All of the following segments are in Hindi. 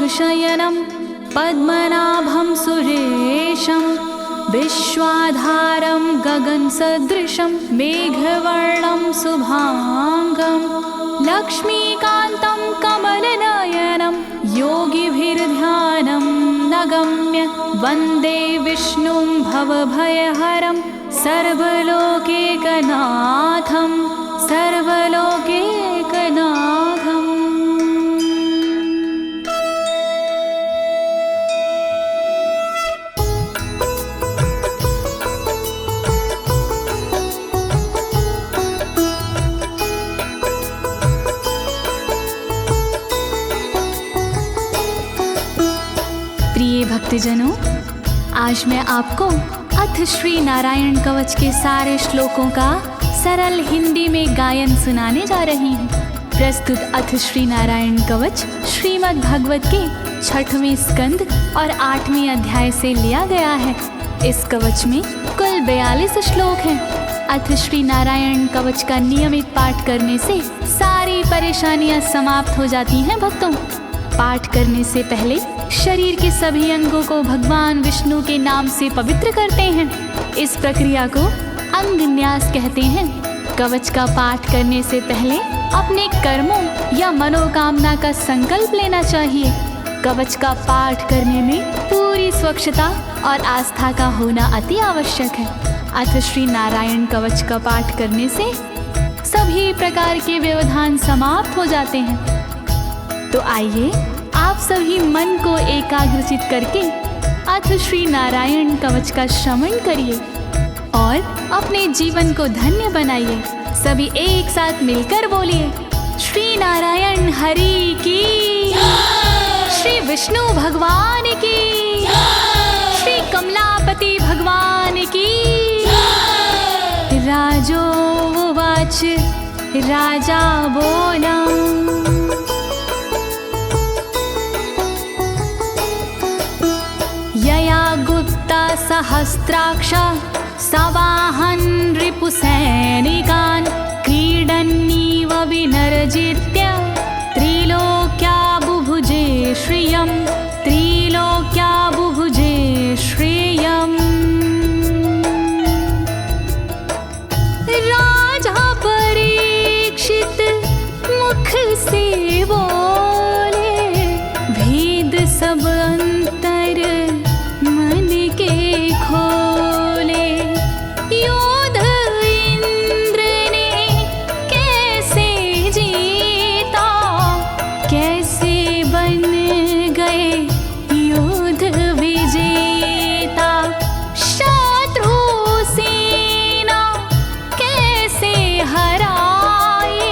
शयनं पद्मनाभं सुरेशं विश्वाधारं गगनसदृशं मेघवर्णं शुभांगं लक्ष्मीकान्तं कमलनयनं योगिभिर्ध्यानं नगम्य वन्दे विष्णुं भवभयहरं सर्वलोकैकनाथं सर्वलोकैकनाथम्। प्रिय भक्तजनों, आज मैं आपको अथ श्री नारायण कवच के सारे श्लोकों का सरल हिंदी में गायन सुनाने जा रही हूँ। प्रस्तुत अथ श्री नारायण कवच श्रीमद् भागवत के 6वें स्कंद और 8वें अध्याय से लिया गया है। इस कवच में कुल 42 श्लोक हैं। अथ श्री नारायण कवच का नियमित पाठ करने से सारी परेशानियां समाप्त हो जाती हैं। भक्तों, पाठ करने से पहले शरीर के सभी अंगों को भगवान विष्णु के नाम से पवित्र करते हैं। इस प्रक्रिया को अंग न्यास कहते हैं। कवच का पाठ करने से पहले अपने कर्मों या मनोकामना का संकल्प लेना चाहिए। कवच का पाठ करने में पूरी स्वच्छता और आस्था का होना अति आवश्यक है। अथ श्री नारायण कवच का पाठ करने से सभी प्रकार के व्यवधान समाप्त हो जाते हैं। तो आइए आप सभी मन को एकाग्रचित करके अथ श्री नारायण कवच का श्रवण करिए और अपने जीवन को धन्य बनाइए। सभी एक साथ मिलकर बोलिए, श्री नारायण हरि की, श्री विष्णु भगवान की, श्री कमलापति भगवान की। राजोवाच, राजा बोला, यया गुप्ता सहस्राक्ष सवाहन रिपुसैनिकान् क्रीडन्नीव विनर्जित्य त्रिलोक्या बुभुजे श्रियं, त्रिलोक्या बुभुजे श्रियम्। राजा परीक्षित मुख से बोले, भेद सब अंतर मन के खोले। योद्ध इंद्र ने कैसे जीता, कैसे बन गए योद्ध विजेता। शत्रु सेना कैसे हराए,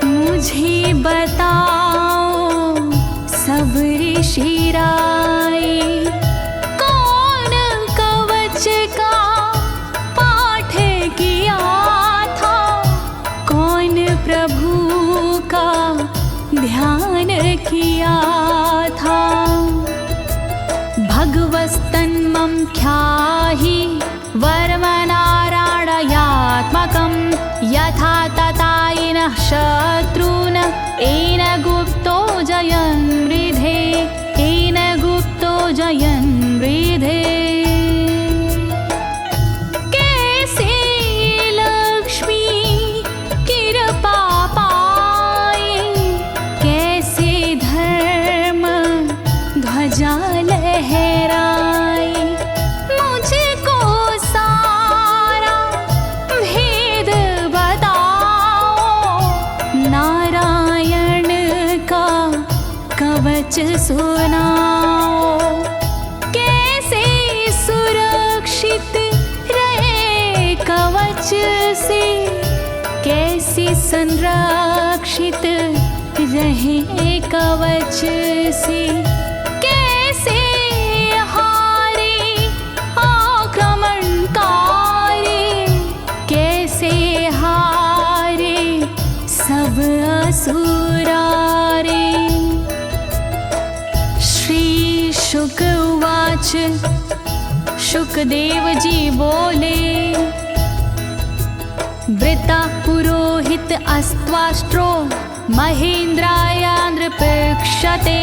मुझे बताओ सब ऋषि राय। कौन कवच का पाठ किया था, कौन प्रभु का ध्यान किया था। भगवस्तन्मं ख्याहि वर्मनारायणात्मकं यथा तथा येन शत्रून् येन गुप्तो जयन् मृधे, येन गुप्तो जयन् मृधे। कैसे लक्ष्मी कृपा पाए, कैसे धर्म ध्वजा लहराए। मुझको सारा भेद बताओ, नारायण का कवच सुनाओ। कैसे सुरक्षित रहे कवच से, कैसे संरक्षित रहे कवच से। कैसे हारे आक्रमणकारी, कैसे हारे सब असुरारे। श्री शुक उवाच, शुकदेव जी बोले, वृता पुरोहित अस्त्वाष्ट्रो महेन्द्राय नृपक्षते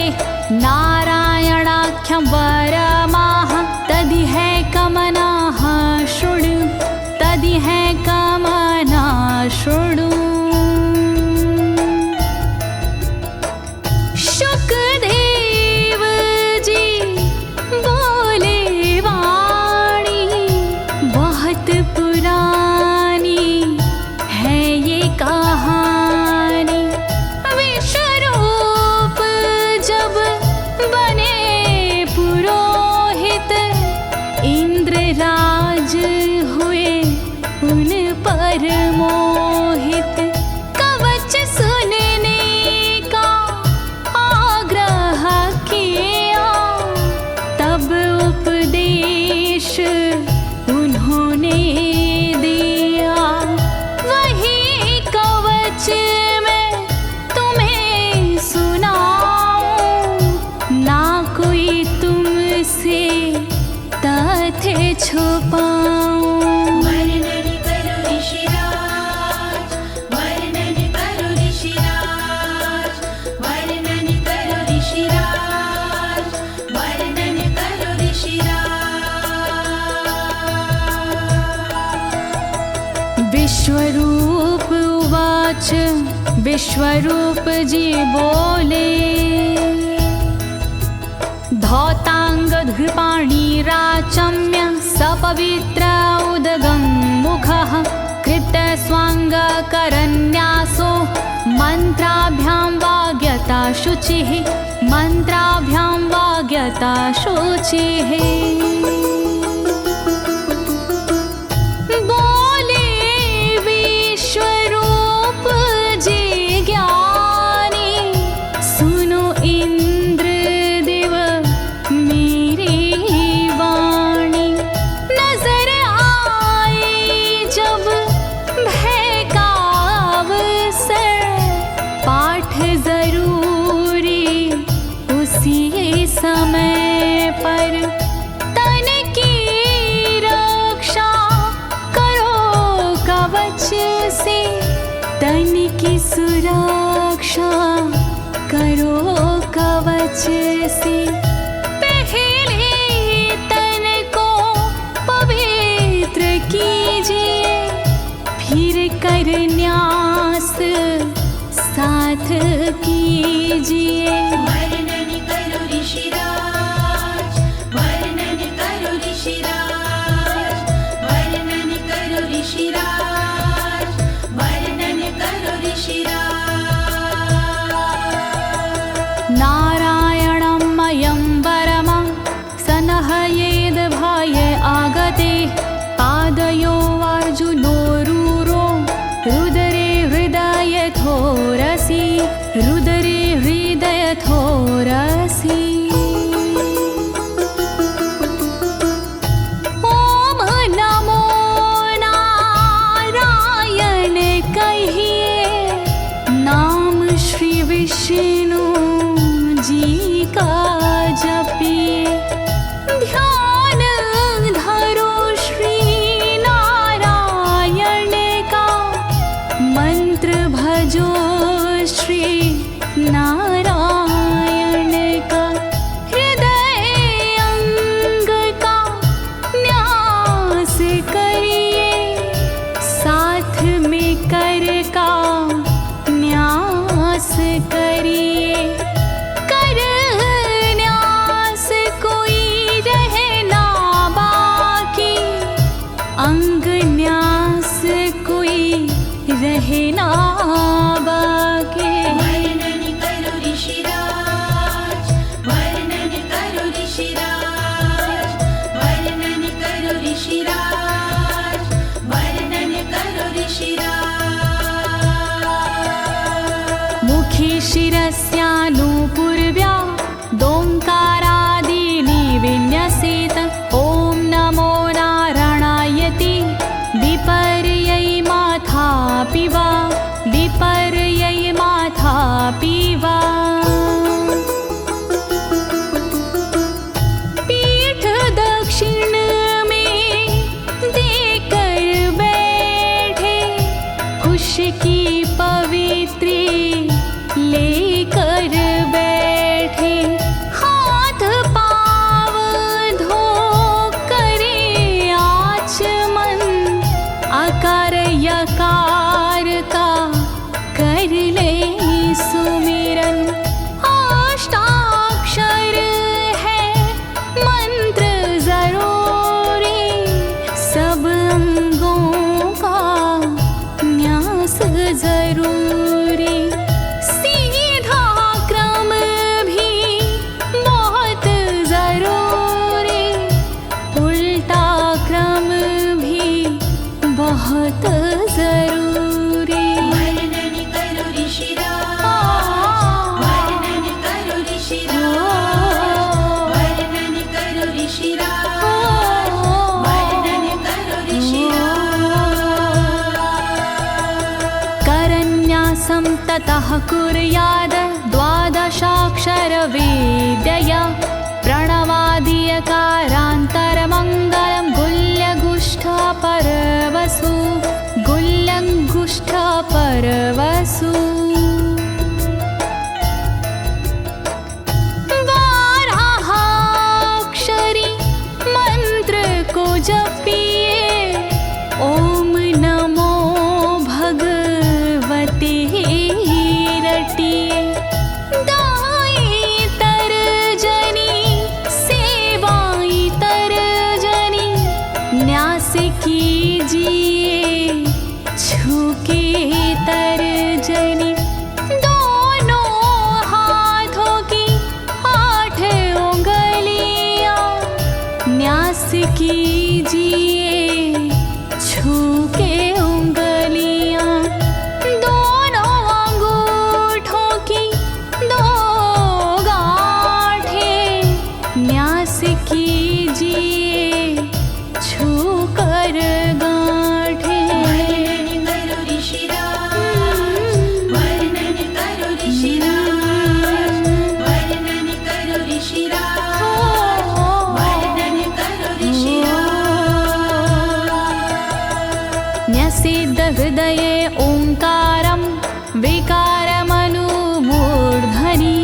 नारायणाख्यं वरमाह तदिह कमनाः शृणु तदिह कमना शृणु। शुकदेव जी बोले वाणी बहुत पुरानी है ये कहानी। विश्वरूप जब बने पुरोहित इंद्रराज हुए उन पर मोहित। कवच सुनने का आग्रह किया तब उपदेश उन्होंने दिया। वही कवच मैं तुम्हें सुनाऊं ना कोई तुमसे तथ्य छुपाऊं। वर्णन करो ऋषिराज, वर्णन करो ऋषिराज, वर्णन करो ऋषिराज, वर्णन करो ऋषिराज। विश्वरूप उवाच विश्वरूप जी बोले। धौताङ्गधृपाणिराचम्य सपवित्र उदगं मुखः कृतस्वाङ्गकरन्यासो मन्त्राभ्यां वाग्यता शुचिः मन्त्राभ्यां वाग्यता शुचिः। बोले विश्वरूप जी ज्ञानी सुनो इंद्रदेव मेरी वाणी। नजर आई जब भय का अवसर पाठ जरूरी उसी समय पर। तन की रक्षा करो कवच से तन की सुरक्षा करो कवच से। पहले तन को पवित्र कीजिए फिर कर न्यास साथ कीजिए। वर्णन करो ऋषिराज, वर्णन करो ऋषिराज, वर्णन करो ऋषिराज, वर्णन करो ऋषिराज। नारायणं मयं वरमं सनहयेद भय आगते। पादयो अर्जुनोरूरो रुदरे हृदयथोरसि रुदरे हृदयथोरसि। ओम नमो नारायण कहिए नाम श्री विष्णु जी का जपिए। ध्यान धरो श्री नारायण का मंत्र भजो श्री नारायण का। हृदय अंग का न्यास करिए साथ में कर का न्यास करिए। कर न्यास कोई रहना बाकी अंग न्यास कोई रहना बाकी। वर्णन करो ऋषिराज, वर्णन करो ऋषिराज, वर्णन करो ऋषिराज, वर्णन करो ऋषिराज। मुखी शिरस्यानुपूर्व्या दोङ्कारादीनि विन्यसेत। ॐ नमो नारायणेति विपर्यै माथापि वा विपर्यै माथापि वा। पीठ दक्षिण में देकर बैठे खुश की पवित्री लेकर बैठे। ततः कुर्याद द्वादशाक्षरविद्यया प्रणवादियकारान्तरमङ्गलं गुल्यगुष्ठपरवसु गुल्यगुष्ठपरवसु बारहाक्षरी मंत्र को जपिए ओम नमो भगवते रटिए दाई तरजनी सेवाई तरजनी न्यास कीजिए छूके तरजनी दोनों हाथों की 8 उंगलियां न्यास कीजिए छूके उंगलियां दोनों अंगूठों की 2 गांठें न्यास कीजिए छूकर गांठें। वर्णन करो ऋषिराज, वर्णन करो ऋषिराज, वर्णन करो ऋषिराज, वर्णन करो ऋषिराज। न्यसेद हृदये ओंकारं विकारमनुमूर्धनि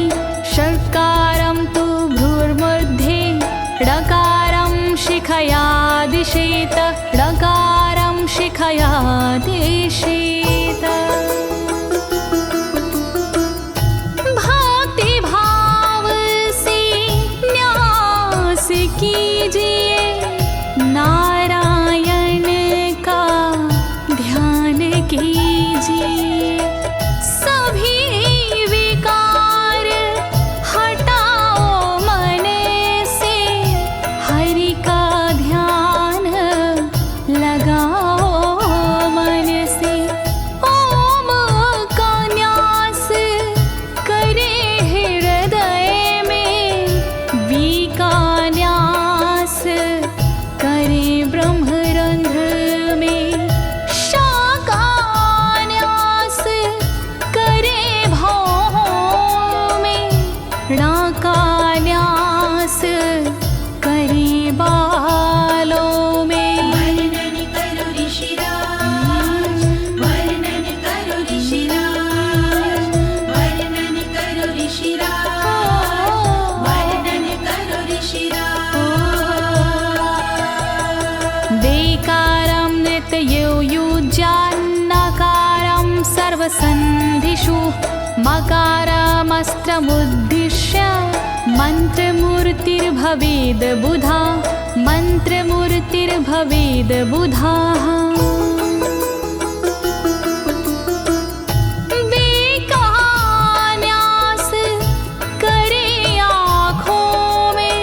षट्कारं तु भ्रूर्मध्ये ड़कारं शिखया दिशेत ड़कारं शिखया दिशेत। भक्ति भाव से न्यास कीजिए नारायण का ध्यान कीजिए सभी विकार हटाओ मन से हरि का ध्यान लगाओ मन से ओम का न्यास करे हृदय में वी का न्यास करे ब्रह्मरंध्र में शा का न्यास करे भौहों में णा का न्यास करे बालों में। वर्णन करो ऋषिराज, वर्णन करो ऋषिराज, वर्णन करो ऋषिराज, वर्णन करो ऋषिराज। देकारं नित्ययुज्यान्नकारं सर्वसन्धिषु मकारमस्त्रमुद्दिश्य मन्त्रमूर्तिर्भवेद् बुधा मन्त्रमूर्तिर्भवेद् बुधाः। न्यास करे आँखों में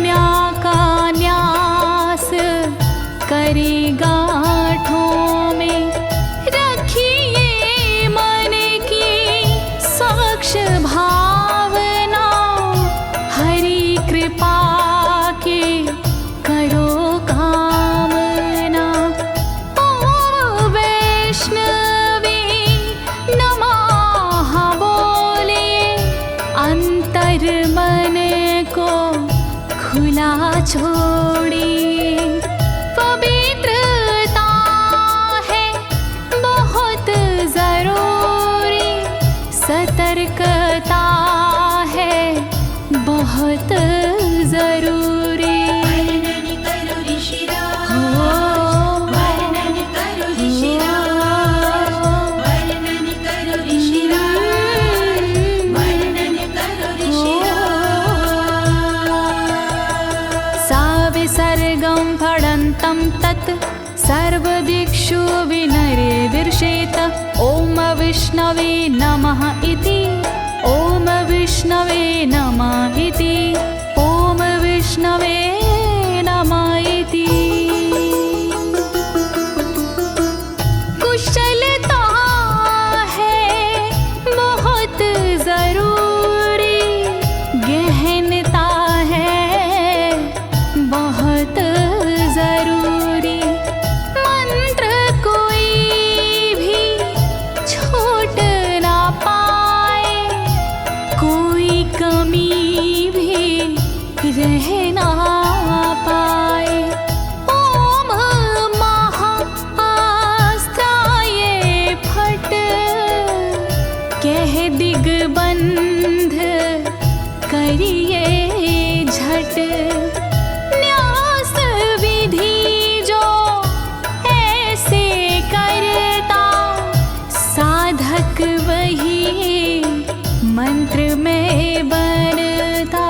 न्या का न्यास करे गांठों में रखिए मन की साक्ष भावना हरि कृपा के करो कामना। ओम वैष्णवे नमः बोले अंतर मन को खुला छोड़िए पवित्रता है बहुत जरूरी सतर्कता है बहुत जरूरी। वर्णन करो ऋषिराज, वर्णन करो ऋषिराज, वर्णन करो ऋषिराज, वर्णन करो ऋषिराज। सा विसर्गं फडन्तं तत् सर्वदिक्षु विनिर्दिशेत ओम विष्णवे नमः इति ओम विष्णवे नमः इति ओम विष्णवे नमः इति। कुशलता है बहुत जरूरी गहनता है बहुत जरूरी मंत्र कोई भी छोट ना कह ना पाए। ओम महाअस्त्राय फट, कह दिग्बंध करिए झट। न्यास विधि जो ऐसे करता, साधक वही मंत्र में बनता।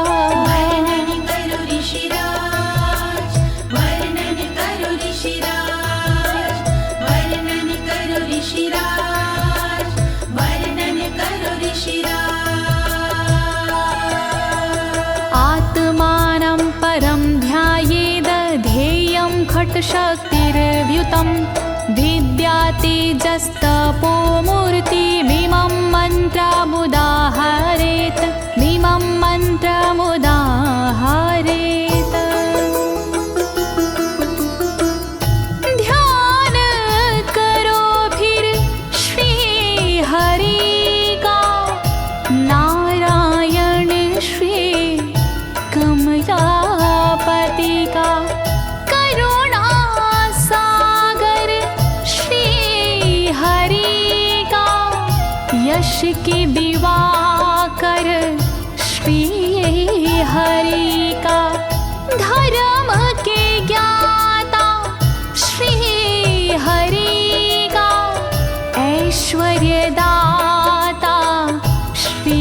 वर्णन करो ऋषिराज, वर्णन करो ऋषिराज, वर्णन करो ऋषिराज, वर्णन करो ऋषिराज। आत्मानं परं ध्यायेद ध्येयं खट्शक्तिर्व्युतं। विद्या तेजस्तपो मूर्तिमिमं मन्त्रमुदाहरेत्, मिमं मन्त्रमुदाहरेत्। ध्यान करो फिर श्री हरि का, नारायण श्री कमलापति का। करुणा सागर श्री हरि का, यश के दिवाकर श्री हरि का। धर्म के ज्ञाता श्री हरि का, ऐश्वर्य दाता श्री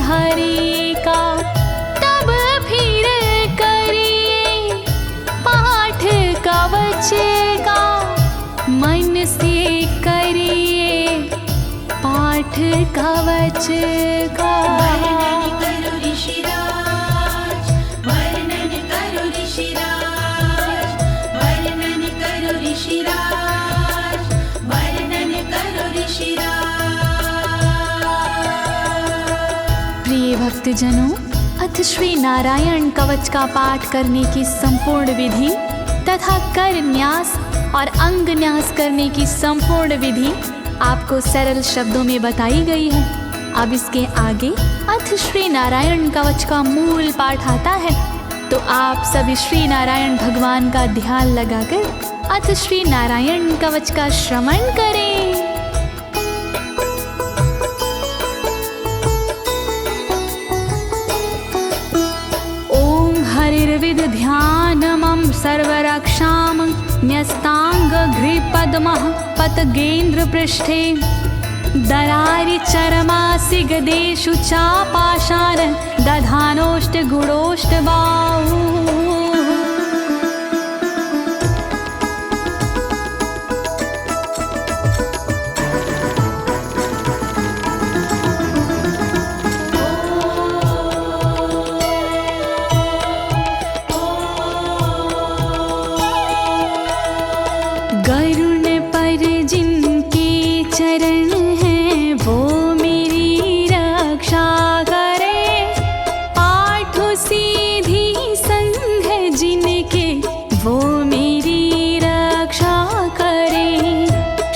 हरि का। तब फिर करिए पाठ कवच का, मन से करिए पाठ कवच का। वर्णन करो ऋषिराज, वर्णन करो ऋषिराज, वर्णन करो ऋषिराज, वर्णन करो ऋषिराज। प्रिय भक्तजनों, अथ श्री नारायण कवच का पाठ करने की संपूर्ण विधि तथा कर न्यास और अंग न्यास करने की संपूर्ण विधि आपको सरल शब्दों में बताई गई है। अब इसके आगे अथ श्री नारायण कवच का मूल पाठ आता है, तो आप सभी श्री नारायण भगवान का ध्यान लगाकर अथ श्री नारायण कवच का श्रवण करें। ओम हरिर्विद ध्यानमं सर्वरक्षां न्यस्तांगघ्रिपद्मः पतगेन्द्र पृष्ठे। दरारि चरमासि गदेषु चापाशान दधानोष्ट गुणोष्ट बाहु। गरुण पर जिनके चरण हैं वो मेरी रक्षा करे। आठ सीधी संग जिनके वो मेरी रक्षा करे।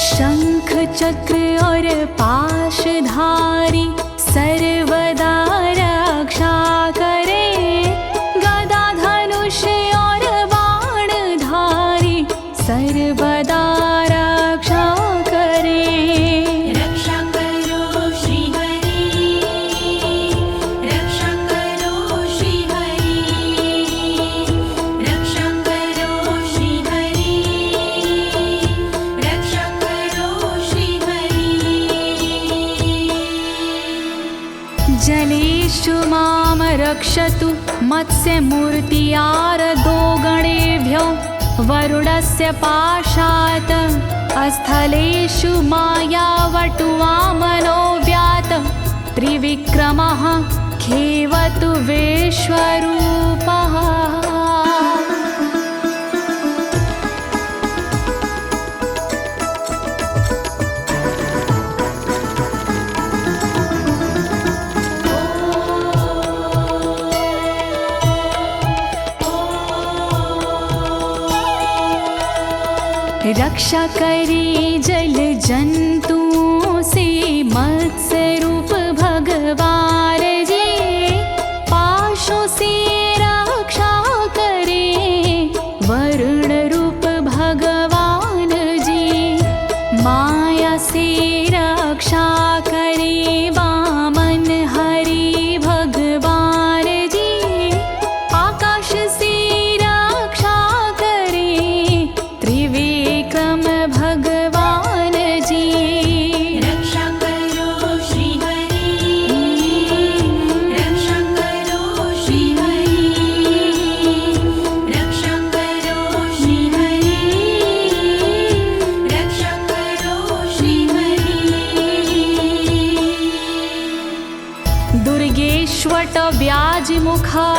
शंख चक्र और पाशधारी सर्वदा रक्षा करे। गदा धनुष और बाणधारी सर्वदा रक्षा करे। रक्षा करो श्री हरि, रक्षा करो श्री हरि, रक्षा करो श्री हरि, रक्षा करो श्री हरि। जलेषु मां रक्षतु मत्स्यमूर्तियारदो गणेभ्यो। वरुणस्य पाशात् स्थलेषु मायावटुवामनो व्यात। त्रिविक्रमः खेवतु विश्वरूपः। रक्षा करे जल जंतुओं से मत्स्य रूप भगवान जी। पाशों से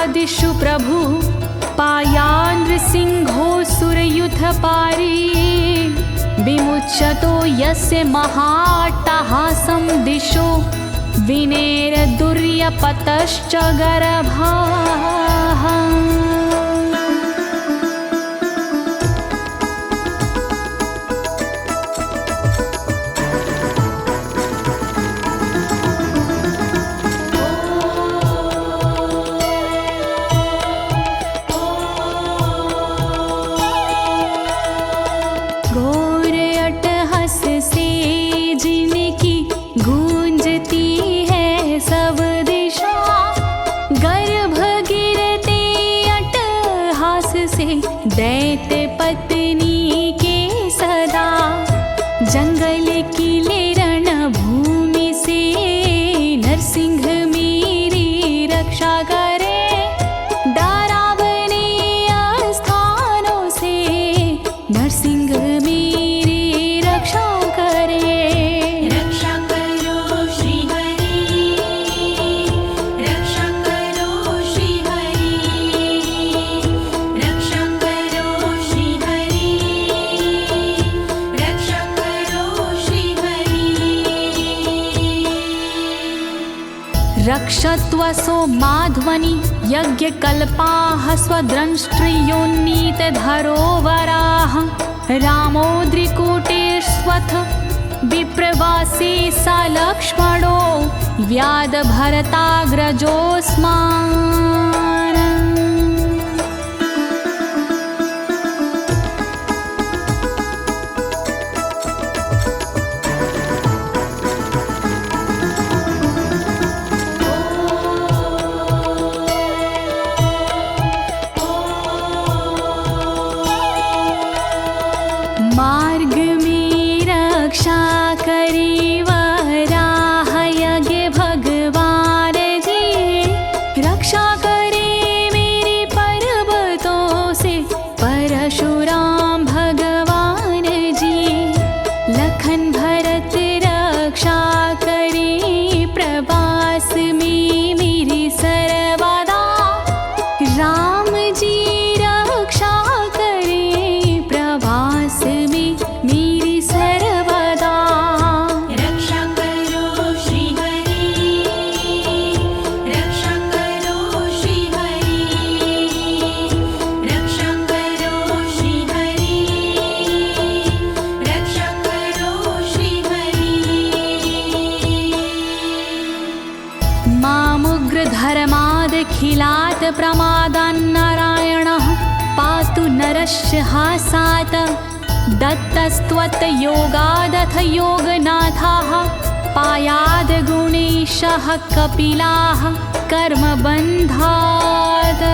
दिशु प्रभु पायानृसिंहोऽसुरयुथपारी विमुच्यतो यस्य महाट्टहासं दिशो विनेरदुर्यपतश्च गर्भाः। दैत्य पत्नी के सदा जंगल किले रणभूमि से नरसिंह मेरी रक्षा करे। डरावने स्थानों से नरसिंह मेरी रक्षा करे। रक्षा करो श्री हरि, रक्षा करो श्री हरि, रक्षा करो श्री हरि, रक्षा करो श्री हरि। रक्षत्वसो माध्वनि यज्ञकल्पाः स्वद्रंष्ट्रियोन्नीतधरोवराः रामोद्रिकूटेष्वथ विप्रवासी स लक्ष्मणो व्याधभरताग्रजोऽस्मान्। मार्ग में रक्षा करी वराह यज्ञ भगवान जी, रक्षा करे मेरे पर्वतों से परशुराम भगवान जी। लखन भरत रक्षा करे प्रवास में मेरी सर्वदा, राम जी रक्षा करे प्रवास में मेरी सर्वदा। रक्षा करो श्री हरि, रक्षा करो श्री हरि, रक्षा करो श्री हरि, रक्षा करो श्री हरि। मामुग्रधर्मादखिलात् प्रमादान्नारायणः पातु नरस्य हासात्। दत्तस्त्वत्योगादथ योगनाथाः पायाद् गुणेशः कपिलाः कर्मबन्धात्।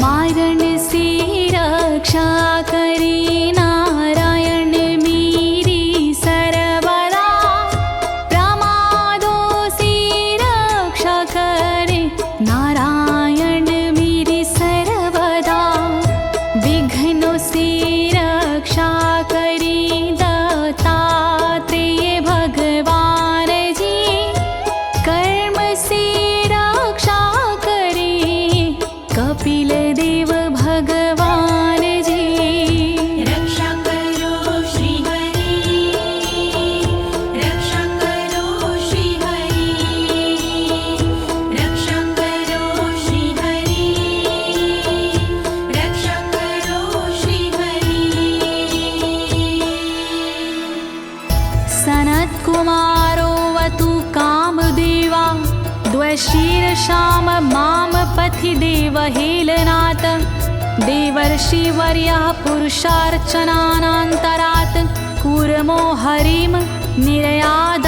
मारण से रक्षा करे नारायण मेरी सर्वदा, प्रमादों से रक्षा करे नारायण मेरी सर्वदा। विघ्नों से रक्षा करे दत्तात्रेय भगवान जी, कर्म से रक्षा करे कपिल देव भगवान जी। रक्षा करो श्री हरि, रक्षा करो श्री हरि, रक्षा करो श्री हरि, रक्षा करो श्री हरि। सनत्कुमारोऽवतु कामदेवा द्वशीर्षाम माम पथि देवहेलनात्। देवर्षिवर्यः पुरुषार्चनानन्तरात् कूर्मो हरिं निर्यादशिक्षात्।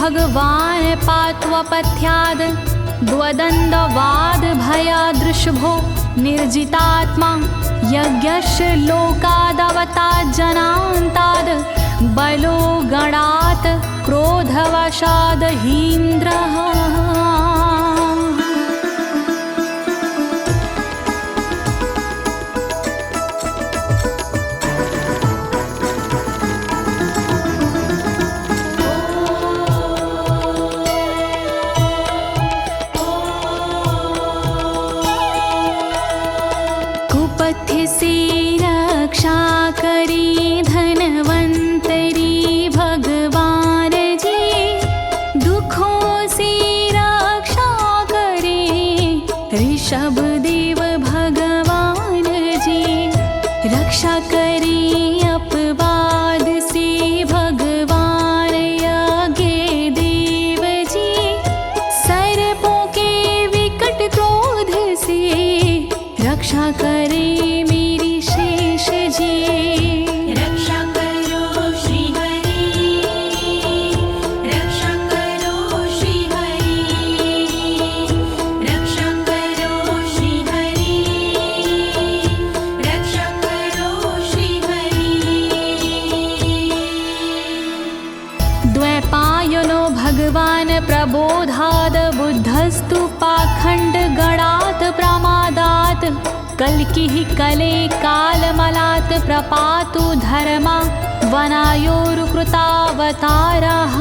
भगवान् पात्वपथ्याद् द्वदण्डवाद भयादृशभो निर्जितात्मा यज्ञस्य लोकादवतात् जनान्ताद् बलो गणात् क्रोधवशाद् हीन्द्रः। कुपथ्य से रक्षा करी धनवंतरी भगवान जी, दुखों से रक्षा करे ऋषभ देव भगवान जी। रक्षा करे अपवाद से भगवान यज्ञ देव जी, सर्पों के विकट क्रोध से रक्षा करे मेरी शेष जी। रक्षा करो श्री हरि, रक्षा करो श्री हरि, रक्षा करो श्री हरि, रक्षा करो श्री हरि। द्वैपायनो भगवान् प्रबोधाद् बुद्धस्तु पाखण्ड गणात् प्रमादात् कल्किः कले कालमलात् प्रपातु धर्मा वनायोरुकृतावतारः।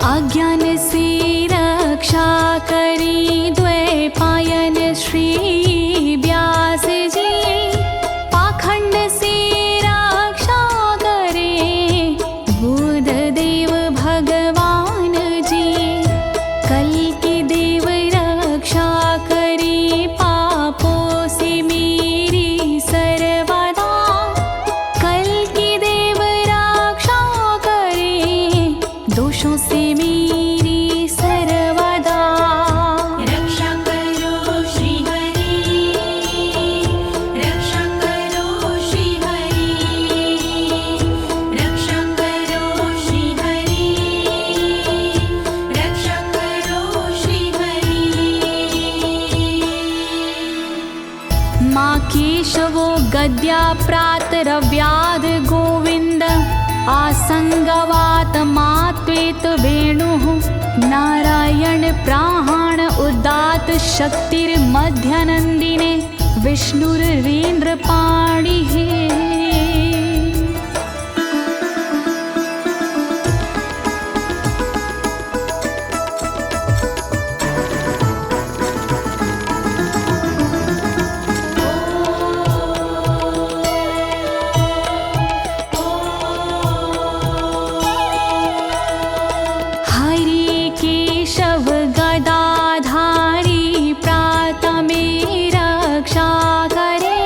अज्ञान से रक्षा करी द्वैपायन श्री व्यास जी, पाखंड से रक्षा करे बुध देव भगवान जी। कल्कि देव रक्षा करी पापों से मेरी सर्वदा, कल्कि देव रक्षा करे दोषों से मेरी सर्वदा। रक्षा करो श्री हरि, रक्षा करो श्री हरि, रक्षा करो श्री हरि, रक्षा करो श्री हरि। माँ केशवो गद्या प्रातरव्याद गोविन्द, आसंगवात मात्वेत वेणुः नारायण प्राण उदात शक्तिर्मध्यनन्दिने विष्णुरेन्द्रपाणिः। हरि केशव गदाधारी प्रातमे रक्षा करे,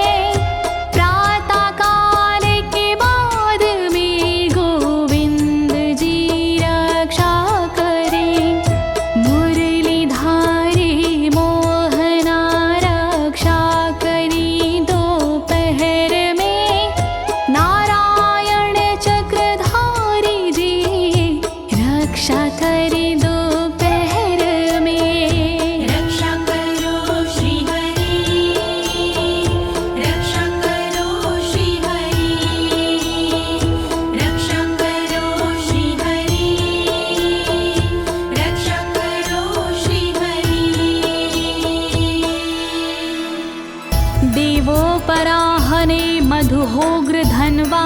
प्रातः काल के बाद में गोविंद जी रक्षा करे। मुरलीधारी मोहना रक्षा करी दोपहर में, नारायण चक्रधारी जी रक्षा करे दोपहर में। रक्षा करो श्री हरि, रक्षा करो श्री हरि, रक्षा करो श्री हरि, रक्षा करो श्री हरि। देवोपराहने मधुहोग्र धन्वा,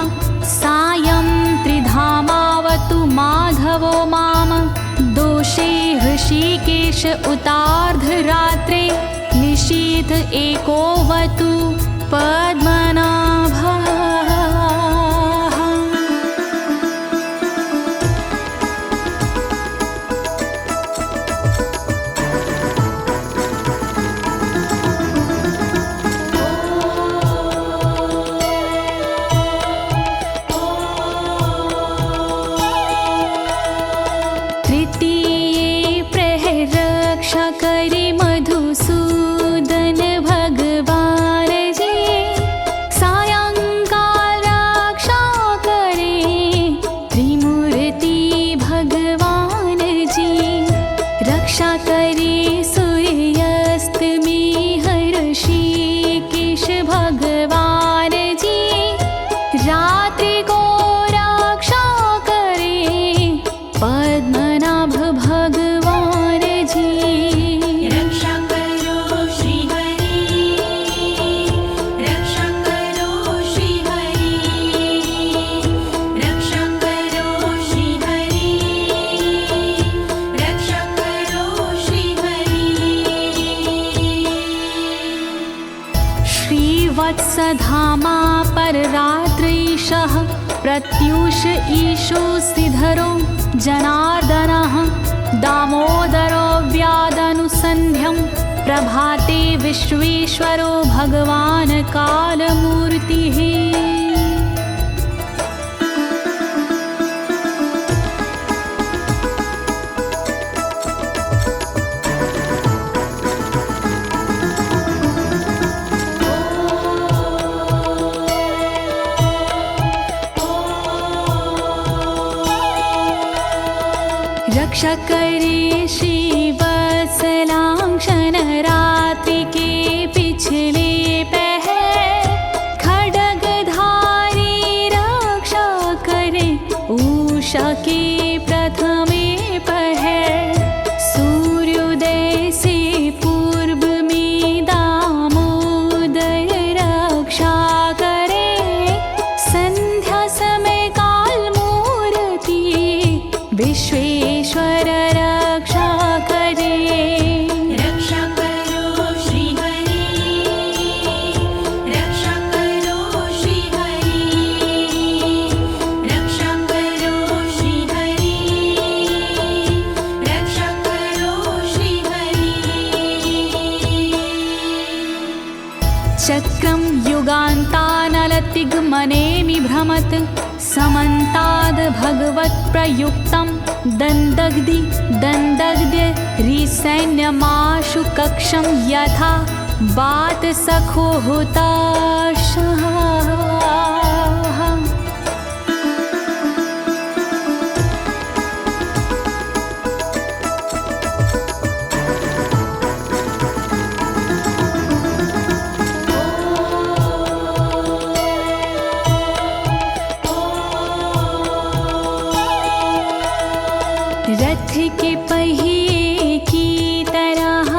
सायं त्रिधामावतु माधवो माम। दोषे ऋषिकेश उतार्धरात्रे, निशीथ एकोवतु पद्मनाभः। धामा पर रात्रीशः प्रत्यूष ईशो सिधरो जनार्दनः दामोदरो व्यादनुसन्ध्यं प्रभाते विश्वेश्वरो भगवान् कालमूर्तिः। रक्षा करे श्रीवत्सलांक्षण रात्रि के पिछले पहर खड्गधारी रक्षा करे उषा के प्रथमे पहर सूर्योदय से पूर्व में दामोदर रक्षा करे संध्या समय काल मूर्ति विश्वेश्वर रक्षा करे। रक्षा करो श्री हरि, रक्षा करो श्री हरि, रक्षा करो श्री हरि, रक्षा करो श्री हरि। चक्रं युगान्तानलतिग्मनेमि भ्रमत् समन्ताद् भगवत्प्रयुक्तं दन्दग्ध्य रिसैन्यमाशु कक्षं यथा वातसखो हुताशः। रथ के पहिए की तरह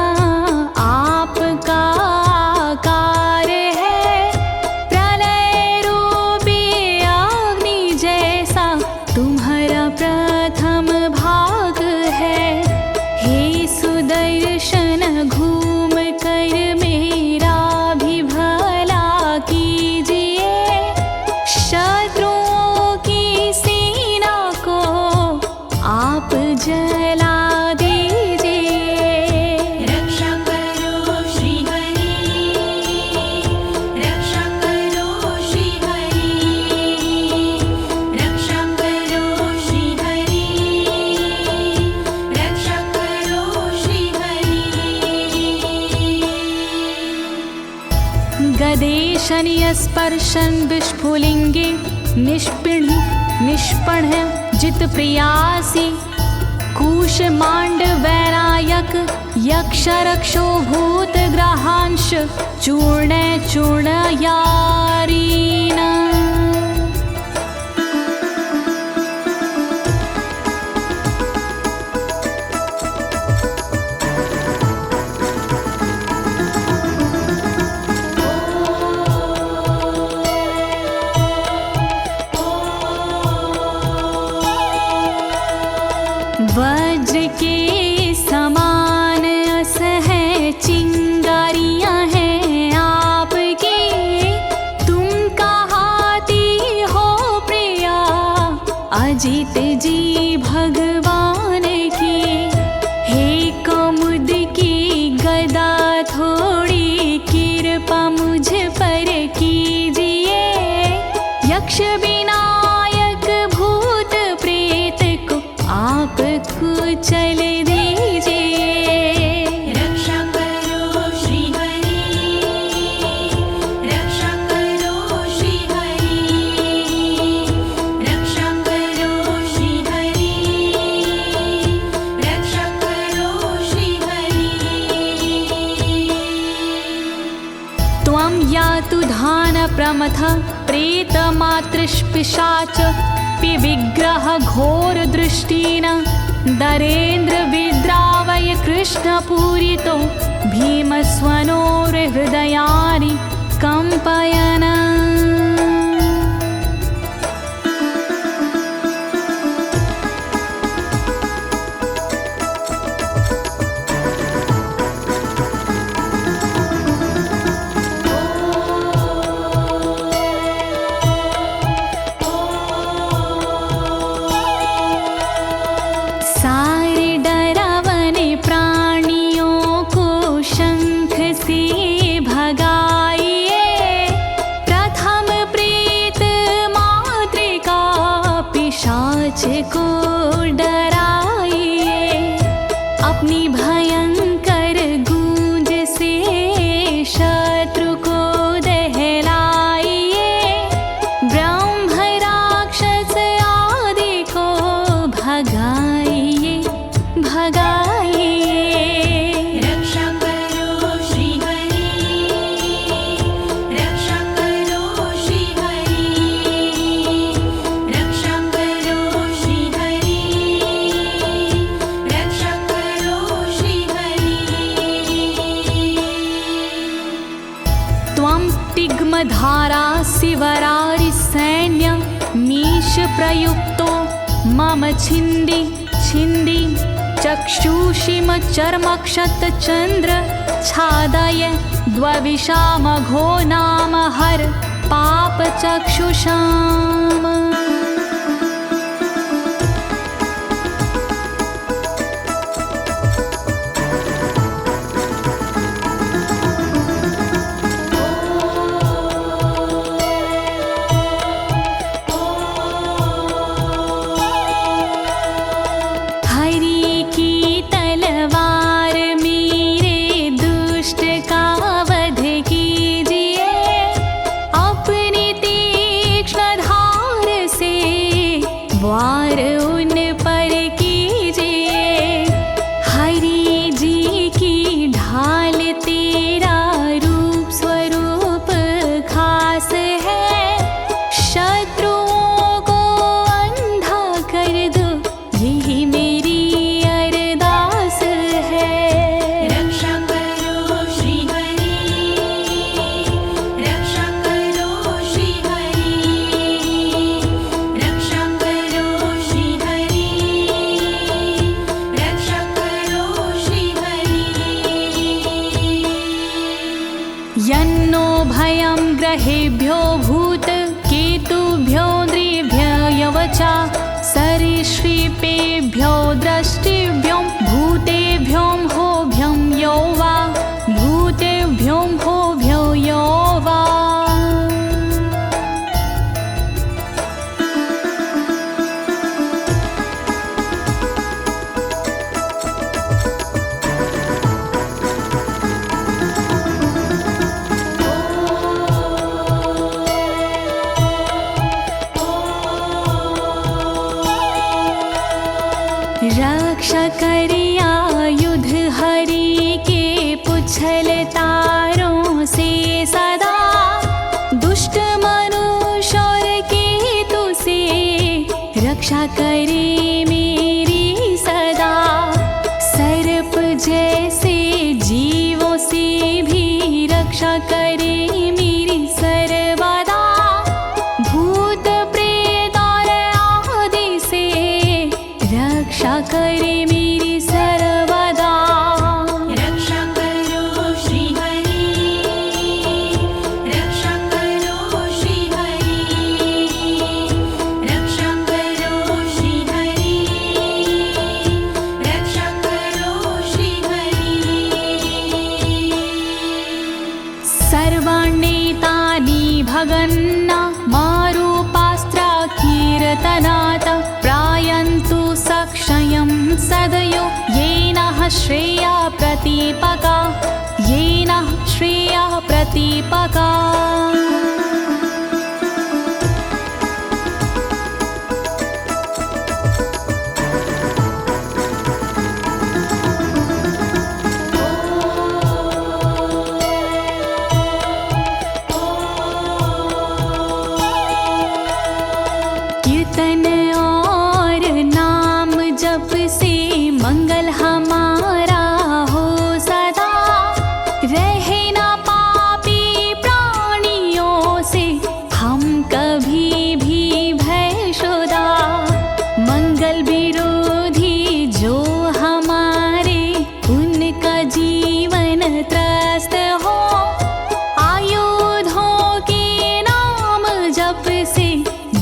आपका आकार है, प्रलय रूपी अग्नि जैसा तुम्हारा प्रथम भाग है। हे सुदर्शन घूम कर मेरा भी भला कीजिए, शत्रुओं की सेना को आप जला दीजिए। रक्षा करो श्री हरि, रक्षा करो श्री हरि, रक्षा करो श्री हरि, रक्षा करो श्री हरि। गदेशनीय स्पर्शन विस्फुलिंगे निष्पण जित प्रियासी कुश मांड वैरायक यक्ष रक्षो भूत ग्रहांश चूर्ण यारीना। वज्र के समान अस है चिंगारियां हैं आपकी, तुम कहाती हो प्रिया अजित जी भगवान की। हे कमुद की गदा थोड़ी कृपा मुझ पर कीजिए, यक्ष विनायक भूत प्रेत को आप कुचल दीजिए। रक्षा करो श्री हरि, रक्षा करो श्री हरि, रक्षा करो श्री हरि, रक्षा करो श्री हरि। त्वं यातु धान प्रमथ प्रेत मातृपिशाच विग्रह घोर दृष्टिन दरेन्द्र विद्रावय कृष्ण पूरितो भीमस्वनोर हृदयानि कंपयन। भगाइए भगाइए। रक्षा करो श्री हरि, रक्षा करो श्री हरि, रक्षा करो श्री हरि, रक्षा करो श्री हरि। त्वं तिग्मधारा शिवरारि सैन्य मीश प्रयुक्तो मम छिन्दी छिन्दी चक्षुषीम चर्मक्षतचन्द्र छादय द्वविषामघो नाम हर पापचक्षुषाम्। वार उन पर कीजिए, हरि जी की ढाल तेरा रूप स्वरूप खास है, शत्रुओं को अंधा कर दो यही मेरी अरदास है। रक्षा करो श्री हरि, रक्षा करो श्री हरि, रक्षा करो श्री हरि, रक्षा करो श्री हरि। यन्नो भयं ग्रहेभ्यो भूत केतुभ्यो नृभ्ययवचा सरीसृपेभ्यो दृष्टिभ्यो भूतेभ्यो होभ्यं यो वा भूतेभ्यो होभ्यो यो वा। रक्षा करिया युद्ध हरि के पुछल तारों से सदा, दुष्ट मनुष्य और केतु से रक्षा करे मेरी सदा। सर्प जैसे जीवों से भी रक्षा करे मेरी सर्वदा, भूत प्रेत और आदि से रक्षा करे मेरी सर्वदा। रक्षा करो श्री हरि, रक्षा करो श्री हरि, रक्षा करो श्री हरि, रक्षा करो श्री हरि। सर्वाण्येतानि भगन्ना मारूपास्त्रा कीर्तनात् प्रायन्तु सक्षयं सदयो येन श्रेया प्रतीपका, येन श्रेया प्रतीपका। कीर्तन और नाम जप से मंगल हमारा हो सदा, रहे ना पापी प्राणियों से हम कभी भी भयशुदा। मंगल विरोधी जो हमारे उनका जीवन त्रस्त हो, आयुधों के नाम जप से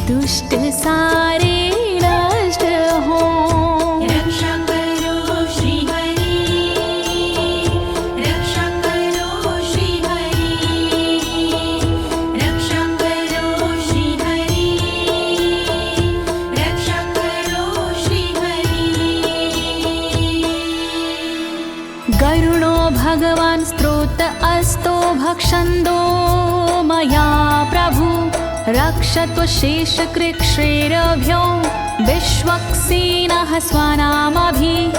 दुष्ट सारे नष्ट हो। रक्षा करो श्री हरि, रक्षा करो श्री हरि, रक्षा करो श्री हरि, रक्षा करो श्री हरि। गरुणो भगवान् स्तोत्र अस्तो भक्षन्दो मया प्रभु, रक्षत्व शेषकृच्छ्रेरभ्यो विश्वक्सेनः स्वनामभिः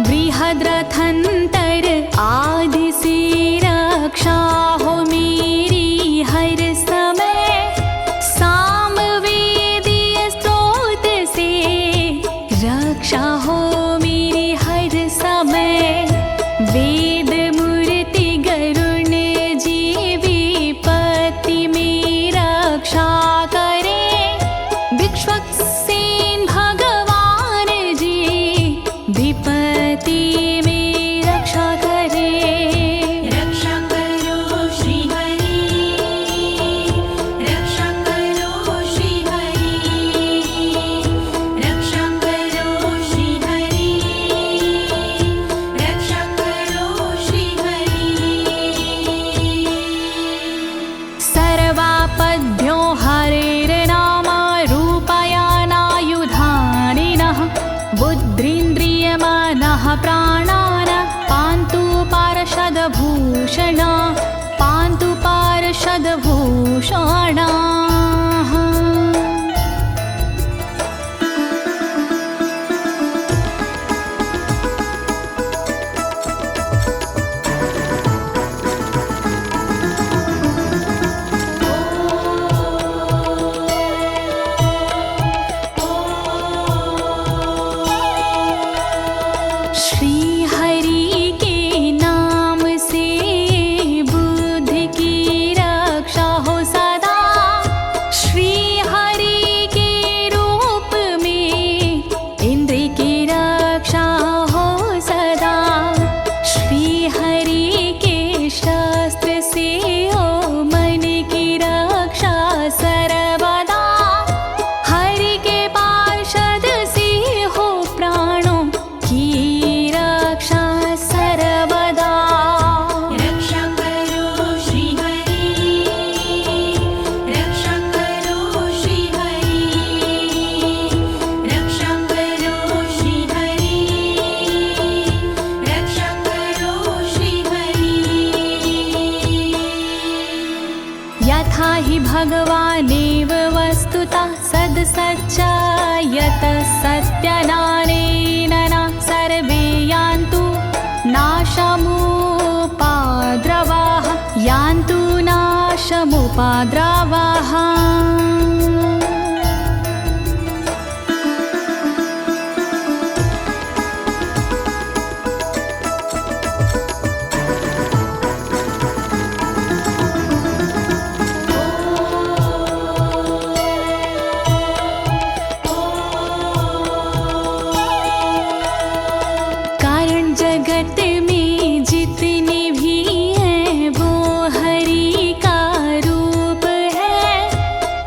बृहद्रथंतर आदि से रक्षा हो मेरी हर समय, सामवेदीय स्रोत से रक्षा हो मेरी हर समय। वेद मूर्ति गरुण जी विपत्ति में रक्षा करे, विश्वक्सेन भगवान जी विपत्ति में रक्षा करे। रक्षा करो श्री हरि, रक्षा करो श्री हरि, रक्षा करो श्री हरि, रक्षा करो श्री हरि। सर्वापद्भ्यो हरेर्नाम रूपयानायुधानिनः, बुद्धिन्द्रियमनः प्राणान् पान्तु पार्षदभूषण, पान्तु पार्षदभूषणाः। श्री हरि के नाम से बुद्धि की रक्षा हो सदा, श्री हरि के रूप में इंद्रिय की रक्षा हो सदा, श्री हरि के शस्त्र से हो मन की रक्षा सर्वदा, हरि के पार्षद से हो प्राणों की रक्षा सर्वदा। रक्षा करो श्री हरि, रक्षा करो श्री हरि, रक्षा करो श्री हरि, रक्षा करो श्री हरि। यथा हि भगवानेव वस्तुतः सद्सच्चायतः सत्यनानेन न सर्वे यान्तु नाशमुपाद्रवाः, यान्तु नाशमुपाद्रवाः। कारण जगत में जितने भी हैं वो हरि का रूप है,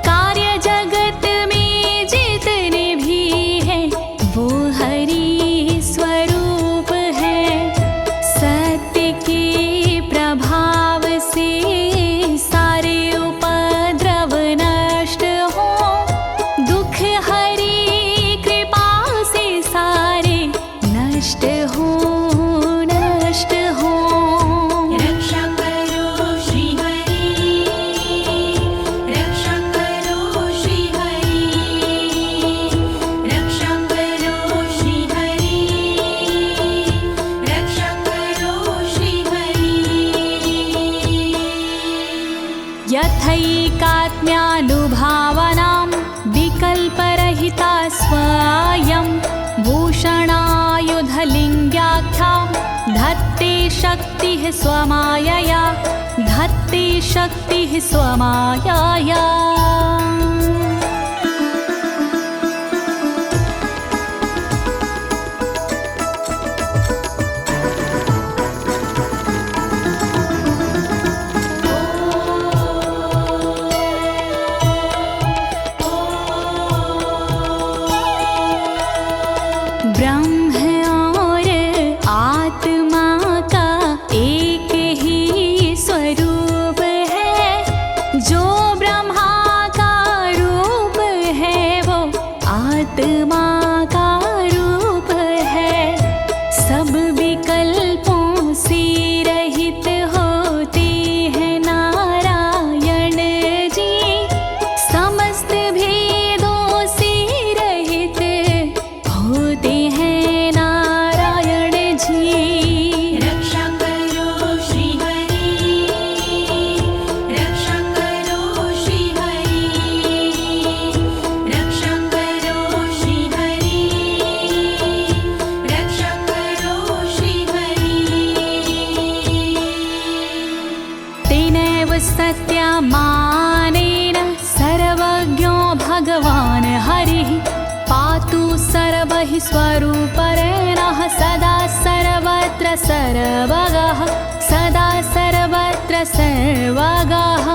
कार्य जगत में जितने भी हैं वो हरि स्वरूप है। सत्य के प्रभाव से सारे उपद्रव नष्ट हो, दुख हरि कृपा से सारे नष्ट हो, नष्ट हो। रक्षा करो श्री हरि, रक्षा करो श्री हरि, रक्षा करो श्री हरि, रक्षा करो श्री हरि। यथैकात्म्यानुभावनां विकल्परहिता स्वयं भूषणायुधलिङ्ग्याख्या, धत्ते शक्तिः स्वमायया, धत्ते शक्तिः स्वमायया। ब्रह्म और आत्मा का एक ही स्वरूप मानेन सर्वज्ञो भगवान् हरिः पातु सर्वैः स्वरूपेण सदा सर्वत्र सर्वगः सदा सर्वत्र सर्वगः।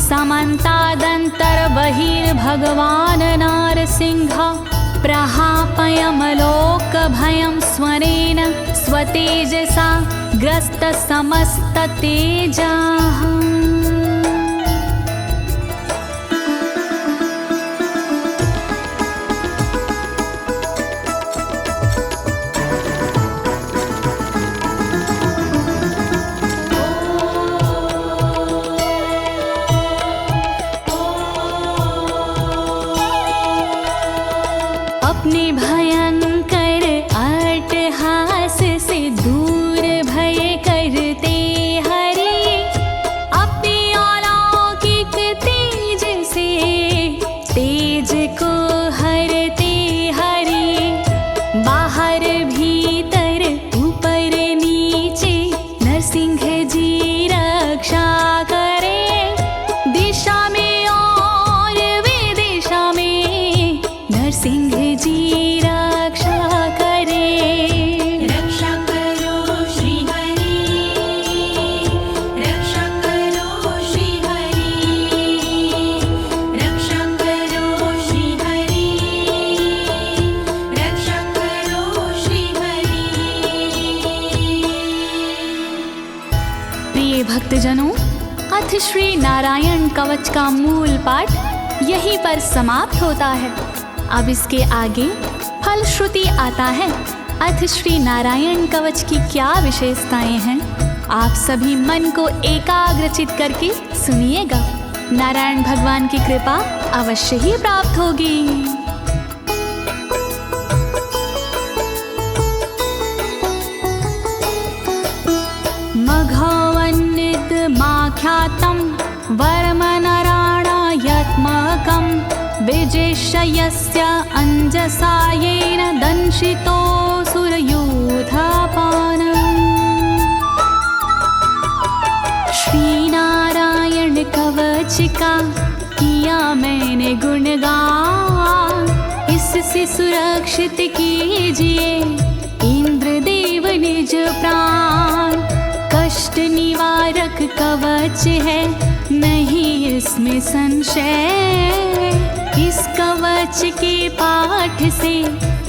समन्तादन्तर्बहिर्भगवान् नारसिंहः प्रहापयमलोकभयं स्वरेण स्वतेजसा ग्रस्तसमस्ततेजाः। अपने भयंकर अट्टहास से दूर भय करते हरि अपने अलौकिक तेज से तेज को हरते हरि बाहर भीतर ऊपर नीचे नरसिंह जी रक्षा करे दिशा में और विदिशा में नरसिंह जी रक्षा करे। रक्षा करो श्री हरि रक्षा करो श्री हरि रक्षा करो श्री हरि रक्षा करो श्री हरि। प्रिय भक्तजनों, अथ श्री नारायण कवच का मूल पाठ यहीं पर समाप्त होता है। अब इसके आगे फलश्रुति आता है। अथ श्री नारायण कवच की क्या विशेषताएं हैं, आप सभी मन को एकाग्रचित करके सुनिएगा। नारायण भगवान की कृपा अवश्य ही प्राप्त होगी। मघवन्नित माख्यातं वर्मनराणायत्मकं विजेशयस्य अंजसायेन दंशितोऽसुरयूथपानम्। श्री नारायण कवच का किया मैंने गुणगान, इससे सुरक्षित कीजिए इंद्रदेव निज प्राण। कष्ट निवारक कवच है नहीं इसमें संशय, इस कवच के पाठ से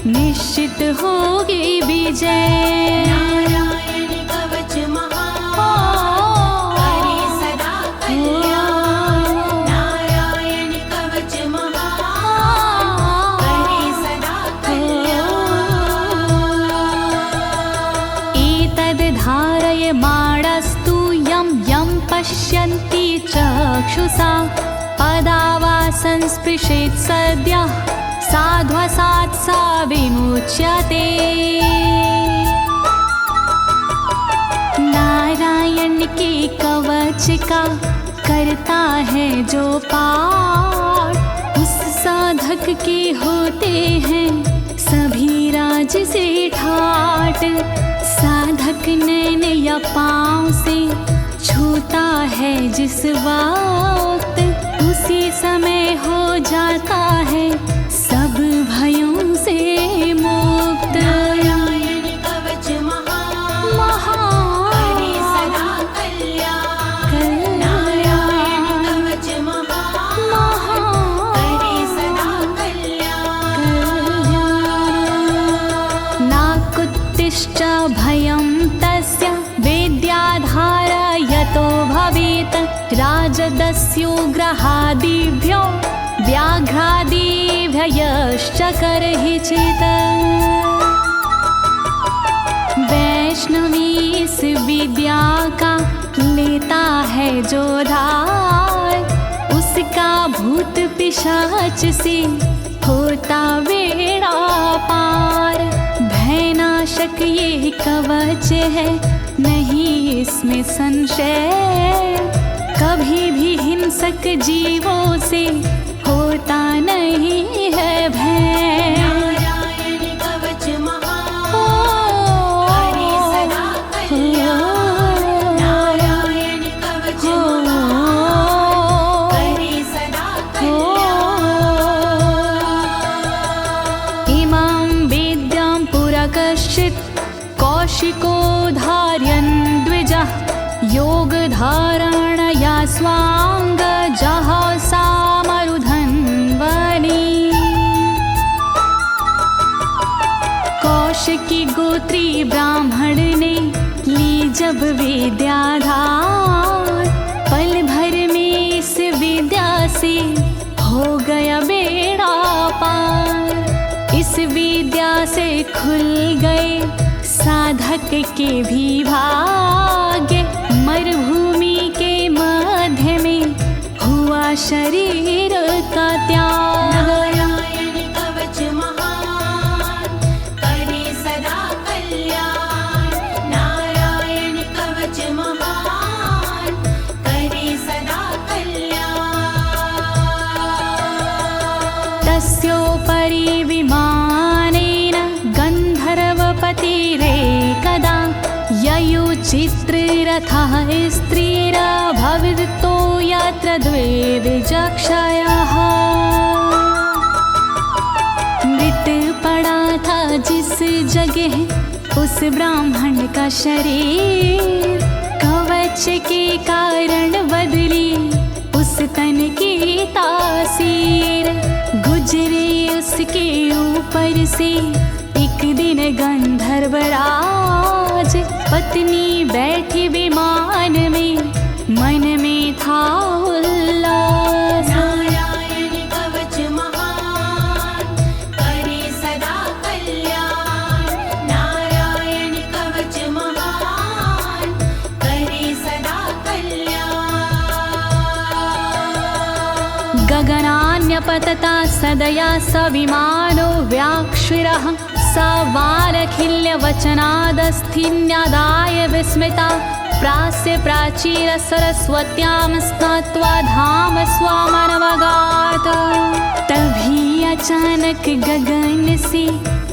निश्चित होगी विजय। नारायण कवच महान करे सदा कल्याण नारायण कवच महान करे सदा कल्याण। एतद् धारय माणस्तु यं यं पश्यन्ति चक्षुषा पदावा संस्पृशेत् सद्यः साध्वसात् सा विमुच्यते। नारायण के कवच का करता है जो पाठ, उस साधक के होते हैं सभी राज से ठाट। साधक नैन या पाँव से छूता है जिस बार उसी समय हो जाता है सब भयों से मुक्त। नारायण कवच महान करे सदा कल्याण। नारायण कवच महान करे सदा कल्याण। नाकुत्तिश्च भयं तस्य वेद्याधारयतो भवेत् राजदस्युग्रहादिभ्यो व्याघ्रादिभ्यश्च करहिचित्। वैष्णवी इस विद्या का लेता है जो धार, उसका भूत पिशाच से होता बेड़ा पार। भयनाशक ये कवच है नहीं इसमें संशय, कभी भी हिंसक जीवों से होता नहीं है भय। नारायण कवच महान करे सदा कल्याण। नारायण कवच महान करे सदा कल्याण। इमां वेद्यां पुरा कश्चित् कौशिको धारयन् द्विजः, योगधारणया स्वाङ्गजः सामरुधन्वने। कौशिकी गोत्री ब्राह्मण ने ली जब विद्याधार, पल भर में इस विद्या से हो गया बेड़ा पार। इस विद्या से खुल गए साधक के भी भाग्य, मरुभूमि के मध्य में हुआ शरीर का त्याग। नारायण कवच महान करे सदा कल्याण। नारायण कवच महान करे सदा कल्याण। तस्योपरि विमानेन गन्धर्वपतिरेकदा, ययुचित्ररथः स्त्रीरभवितो यत्र द्वे विचक्षयः। मृत पड़ा था जिस जगह उस ब्राह्मण का शरीर, कवच के कारण बदली उस तन की तासीर। गुजरे उसके ऊपर से एक दिन गंधर्वराज, पत्नी बैठी विमान में मन में था उल्लास। नारायण कवच महान करे सदा कल्याण। नारायण कवच महान करे सदा कल्याण। गगनान्यपतता सदया स विमानो व्याक्षिरः, स वालखिल्यवचनादस्थिन्यादाय विस्मिता, प्रास्य प्राचीर सरस्वत्यां स्नात्वा धाम स्वामनवगात। तभी अचानक गगन से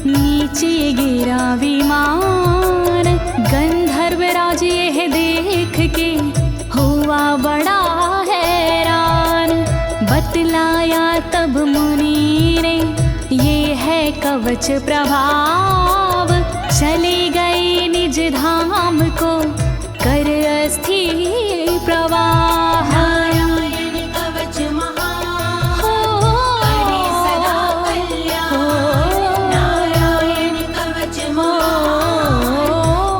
नीचे गिरा विमान, गंधर्वराज यह देख के हुआ बड़ा हैरान। बतलाया तब मुनि ने ये है कवच प्रभाव, चले गए निज धाम को कर अस्थिर प्रवाह। नारायण कवच महान करे सदा कल्याण। नारायण कवच महान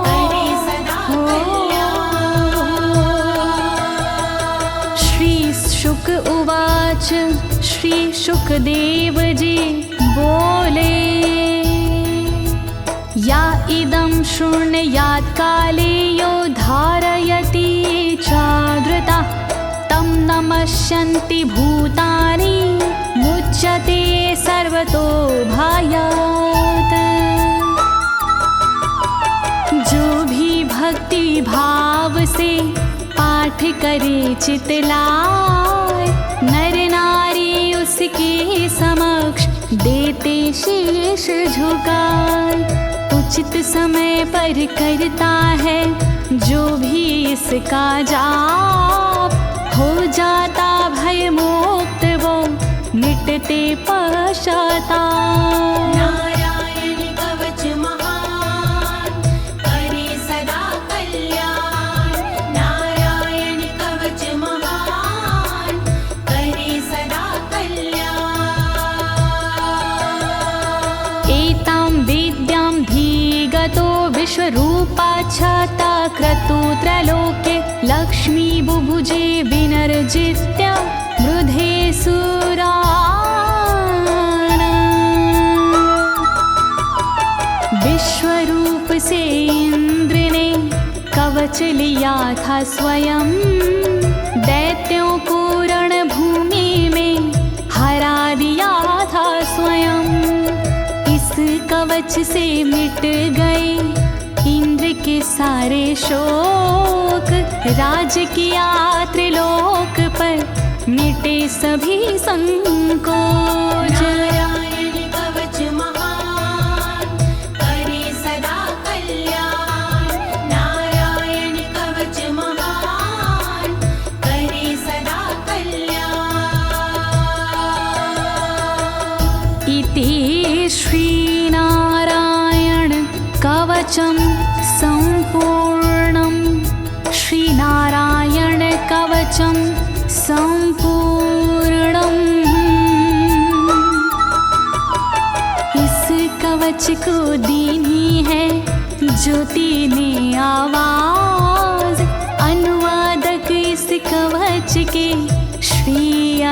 करे सदा कल्याण। श्री शुक उवाच, श्री शुकदेव जी बोले, या इदं शृणुयात् काले यो धारयति चादृता, तं नमस्यन्ति भूतानि मुच्यते सर्वतो भयात्। जो भी भक्ति भाव से पाठ करे चितलाय, नर नारी उसके समक्ष देते शीश झुकाए। उचित समय पर करता है जो भी इसका जाप, हो जाता भय मोक्ष विश्वरूपा छाता क्रतुत्रलोके लक्ष्मी बुभुजे विनर्जित्य मृधे सुराना। विश्वरूप से इंद्र ने कवच लिया था स्वयं, दैत्यों को रणभूमि में हरा दिया था स्वयं। इस कवच से मिट गए इंद्र के सारे शोक, राज किया त्रिलोक पर मिटे सभी संकोच। नारायण कवच महान करे सदा कल्याण, नारायण कवच महान करे सदा कल्याण। इति श्रीनारायण कवचं सम्पूर्णं, श्रीनारायण कवचं सम्पूर्णम्। इस कवच को दीनी है ज्योति ने आवाज, अनुवादक इस कवच के श्री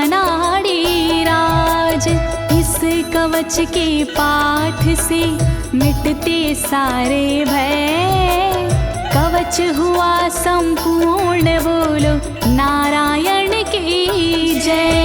अनाड़ी राज। इस कवच के पाठ से मिटते सारे भय, कवच हुआ संपूर्ण, बोलो नारायण की जय।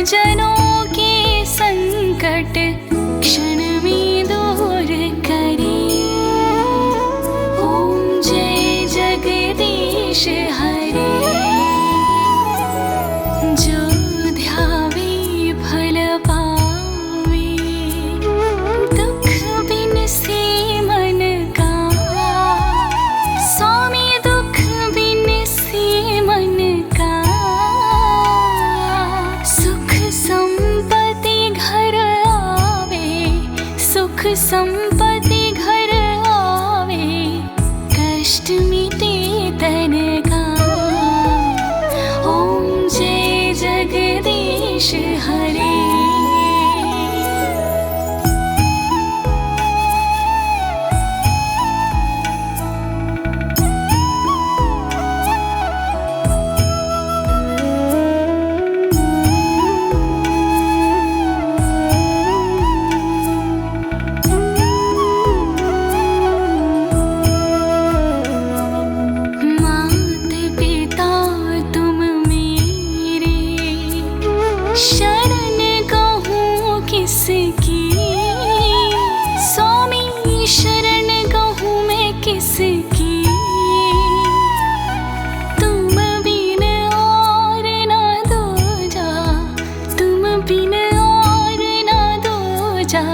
जनों के संकट क्षण में दूर करे। ओम जय जगदीश हरे, जो ध्यावे फल पावे, दुख बिन से मन का। स्वामी दुख बिन से मन का, सुख संपत्ति घर आवे, सुख संपत्ति घर आवे, कष्ट मिटे तन का। ओम जय जगदीश हरे। शरण कहूँ किसकी, स्वामी शरण कहूँ मैं किसकी। तुम बिन और ना दूजा, तुम बिन और ना दूजा,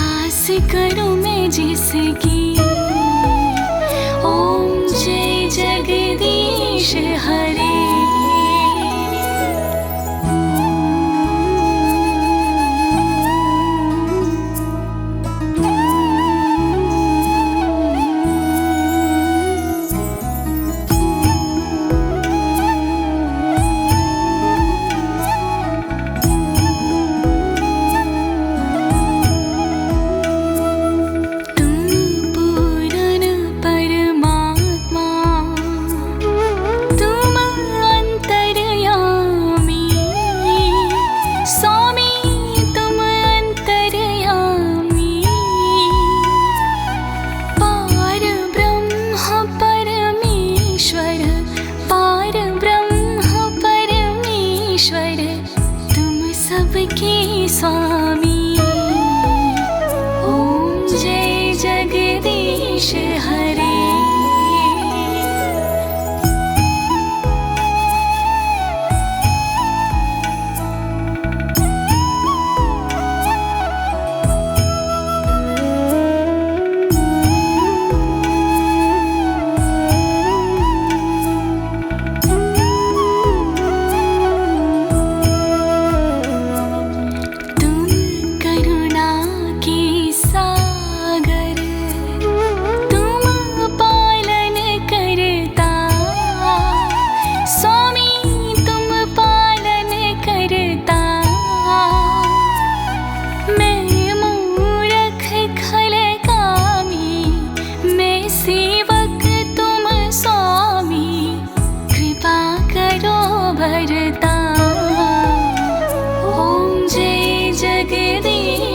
आस करूँ मैं जिसकी। ओम जय जगदीश हरे। सबके स्वामी। ओम जय जगदीश हरे।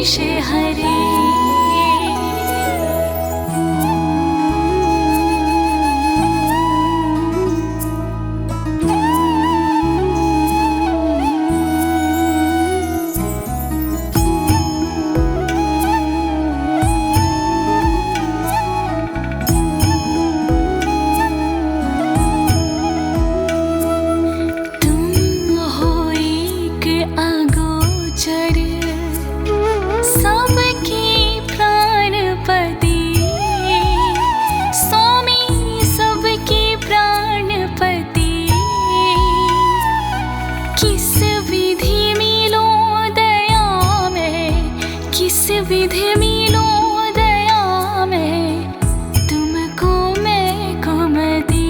जगदीश हरे। सबकी प्राणपति स्वामी, सबकी प्राणपति। किस विधि मिलो दया में, किस विधि मिलो दया में, तुमको मैं कुमति।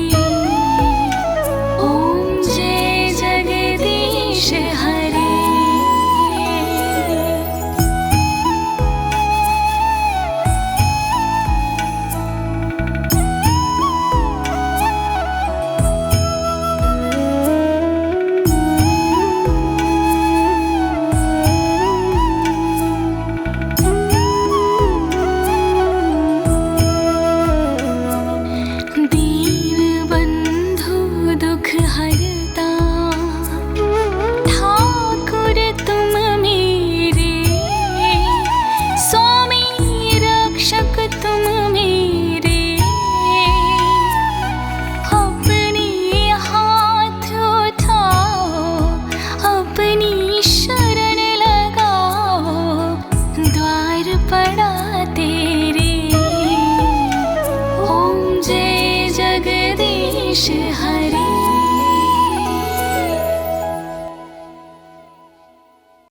ओम जय जगदीश हरे। हरता ठाकुर तुम मेरे, स्वामी रक्षक तुम मेरे। अपने हाथ उठाओ, अपनी शरण लगाओ, द्वार पड़ा तेरे। ओम जय जगदीश हरे।